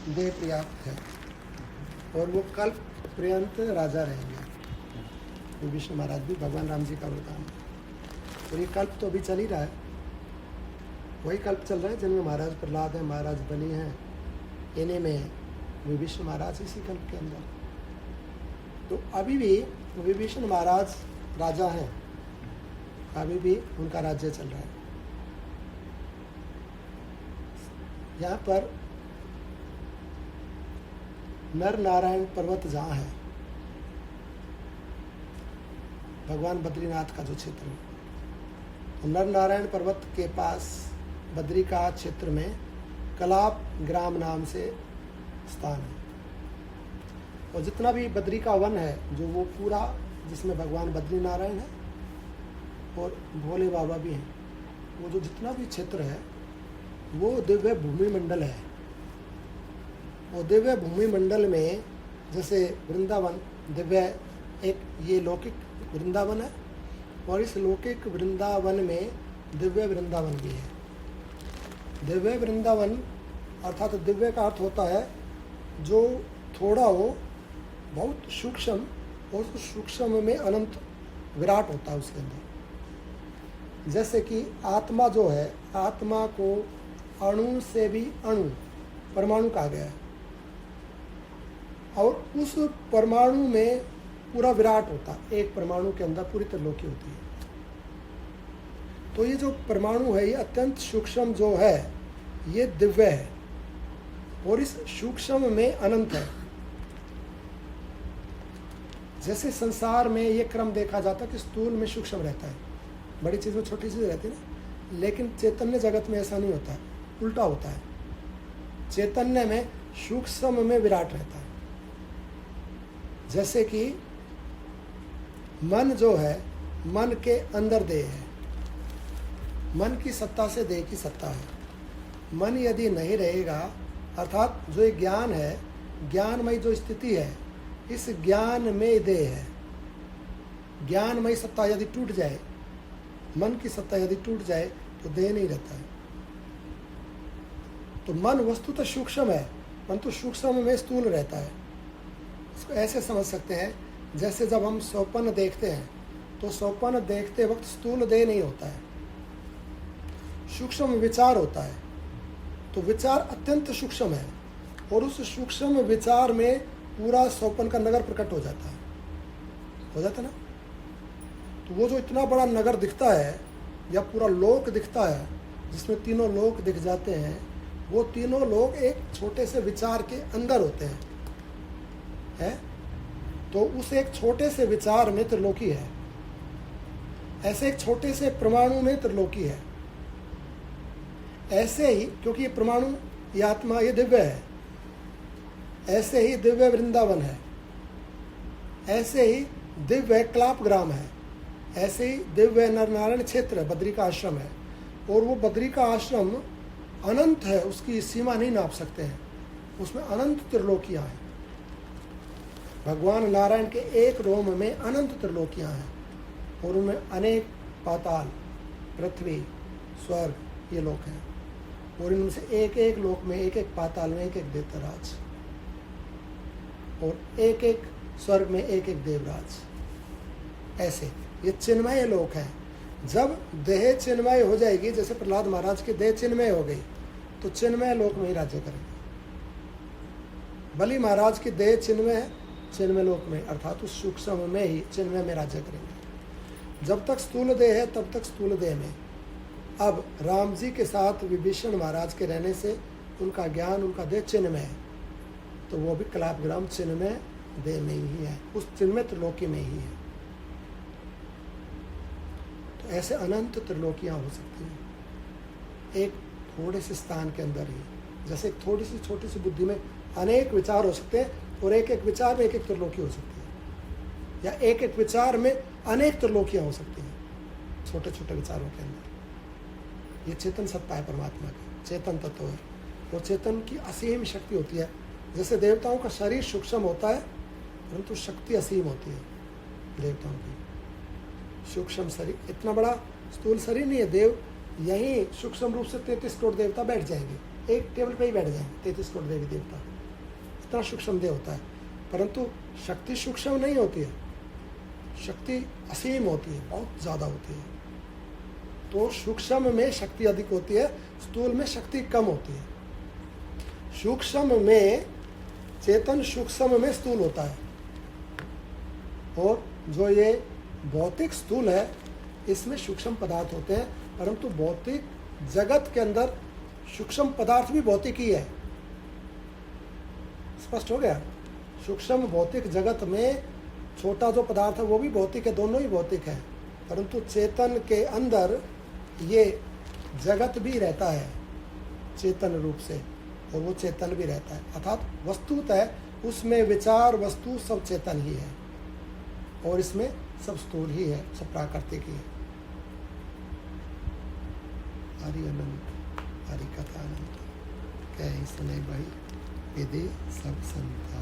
देह पर्याप्त है और वो कल्प पर्यंत राजा रहेंगे। विभीषण महाराज भी भगवान राम जी का वरदान है। और ये कल्प तो अभी चल ही रहा है, वही कल्प चल रहा है जिनमें महाराज प्रहलाद है, महाराज बनी है, इन्हीं में विभीषण महाराज इसी कल्प के अंदर। तो अभी भी विभीषण महाराज राजा हैं, अभी भी उनका राज्य चल रहा है। यहाँ पर नर नारायण पर्वत जहाँ है, भगवान बद्रीनाथ का जो क्षेत्र है, तो नर नारायण पर्वत के पास बद्री का क्षेत्र में कलाप ग्राम नाम से स्थान है। और जितना भी बद्री का वन है, जो वो पूरा, जिसमें भगवान बद्री नारायण है और भोले बाबा भी हैं, वो जो जितना भी क्षेत्र है वो दिव्य भूमि मंडल है। वो दिव्य भूमि मंडल में जैसे वृंदावन दिव्य, एक ये लौकिक वृंदावन है और इस लौकिक वृंदावन में दिव्य वृंदावन भी है। दिव्य वृंदावन अर्थात दिव्य का अर्थ होता है जो थोड़ा हो, बहुत सूक्ष्म, और उस सूक्ष्म में अनंत विराट होता है उसके अंदर। जैसे कि आत्मा जो है, आत्मा को अणु से भी अणु परमाणु कहा गया है और उस परमाणु में पूरा विराट होता है। एक परमाणु के अंदर पूरी त्रिलोकी होती है। तो ये जो परमाणु है, ये अत्यंत सूक्ष्म जो है, ये दिव्य है और इस सूक्ष्म में अनंत है। जैसे संसार में ये क्रम देखा जाता है कि स्थूल में सूक्ष्म रहता है, बड़ी चीज़ में छोटी चीज़ रहती है ना, लेकिन चैतन्य जगत में ऐसा नहीं होता है, उल्टा होता है। चैतन्य में सूक्ष्म में विराट रहता है। जैसे कि मन जो है, मन के अंदर देह है, मन की सत्ता से देह की सत्ता है। मन यदि नहीं रहेगा, अर्थात जो ये ज्ञान है, ज्ञानमय जो स्थिति है, इस ज्ञान में देह है। ज्ञानमय सत्ता यदि टूट जाए, मन की सत्ता यदि टूट जाए, तो देह नहीं रहता है। तो मन वस्तु तो सूक्ष्म है, परंतु सूक्ष्म में स्थूल रहता है। इसको ऐसे समझ सकते हैं, जैसे जब हम स्वप्न देखते हैं, तो स्वप्न देखते वक्त स्थूल देह नहीं होता है, सूक्ष्म विचार होता है। तो विचार अत्यंत सूक्ष्म है और उस सूक्ष्म विचार में पूरा स्वप्न का नगर प्रकट हो जाता है ना। तो वो जो इतना बड़ा नगर दिखता है या पूरा लोक दिखता है, जिसमें तीनों लोक दिख जाते हैं, वो तीनों लोग एक छोटे से विचार के अंदर होते हैं, है? तो उस एक छोटे से विचार में त्रिलोकी है। ऐसे एक छोटे से परमाणु में त्रिलोकी है। ऐसे ही, क्योंकि ये परमाणु, ये आत्मा, ये दिव्य है, ऐसे ही दिव्य वृंदावन है, ऐसे ही दिव्य कलाप ग्राम है, ऐसे ही दिव्य नरनारायण क्षेत्र है, बद्री का आश्रम है। और वो बद्री का आश्रम अनंत है, उसकी सीमा नहीं नाप सकते हैं, उसमें अनंत त्रिलोकियां हैं। भगवान नारायण के एक रोम में अनंत त्रिलोकियां हैं और उनमें अनेक पाताल, पृथ्वी, स्वर्ग, ये लोक हैं। और इनमें से एक एक लोक में, एक एक पाताल में एक एक दैत्यराज, और एक एक स्वर्ग में एक एक देवराज। ऐसे ये चिन्मय लोक है। जब देह चिन्मय हो जाएगी, जैसे प्रहलाद महाराज की देह चिन्मय हो गई, तो चिन्मय लोक में ही राज्य करेंगे। बलि महाराज की देह चिन्मय है, चिन्मय लोक में, अर्थात उस सूक्ष्म में ही चिन्मय में राज्य करेंगे। जब तक स्थूल देह है, तब तक स्थूल देह में। अब राम जी के साथ विभीषण महाराज के रहने से उनका ज्ञान, उनका देह चिन्मय है, तो वो भी कलापग्राम चिन्मय देह में ही है, उस चिन्मय त्रिलोकी में ही है। तो ऐसे अनंत त्रिलोकियां हो सकती हैं एक थोड़े से स्थान के अंदर ही। जैसे एक थोड़ी सी छोटी सी बुद्धि में अनेक विचार हो सकते हैं और एक एक विचार में एक एक त्रिलोकी हो सकती है, या एक एक विचार में अनेक त्रिलोकियां हो सकती हैं छोटे छोटे विचारों के अंदर। ये चेतन सत्ता है परमात्मा की, चेतन तत्व है, और चेतन की असीम शक्ति होती है। जैसे देवताओं का शरीर सूक्ष्म होता है, परंतु शक्ति असीम होती है देवताओं की। सूक्ष्म शरीर, इतना बड़ा स्थूल शरीर नहीं है। देव यहीं सूक्ष्म रूप से 33 करोड़ देवता बैठ जाएंगे एक टेबल पे ही बैठ जाएंगे 33 करोड़ देवी देवता, इतना सूक्ष्म देह होता है। परंतु शक्ति सूक्ष्म नहीं होती है, शक्ति असीम होती है, बहुत ज़्यादा होती है। तो सूक्ष्म में शक्ति अधिक होती है, स्थूल में शक्ति कम होती है। सूक्ष्म में चेतन सूक्ष्म में स्थूल होता है, और जो ये भौतिक स्थूल है इसमें सूक्ष्म पदार्थ होते हैं। परंतु भौतिक जगत के अंदर सूक्ष्म पदार्थ भी भौतिक ही है। स्पष्ट हो गया? सूक्ष्म भौतिक जगत में छोटा जो पदार्थ है वो भी भौतिक है, दोनों ही भौतिक है। परंतु चेतन के अंदर ये जगत भी रहता है चेतन रूप से, और वो चेतन भी रहता है। अर्थात वस्तुतः उसमें विचार वस्तु सब चेतन ही है, और इसमें सब स्थूल ही है, सब प्राकृतिक ही है। हरि अनंत, हरि कथा अनंत, कहीं सुने भाई विधि सब संता।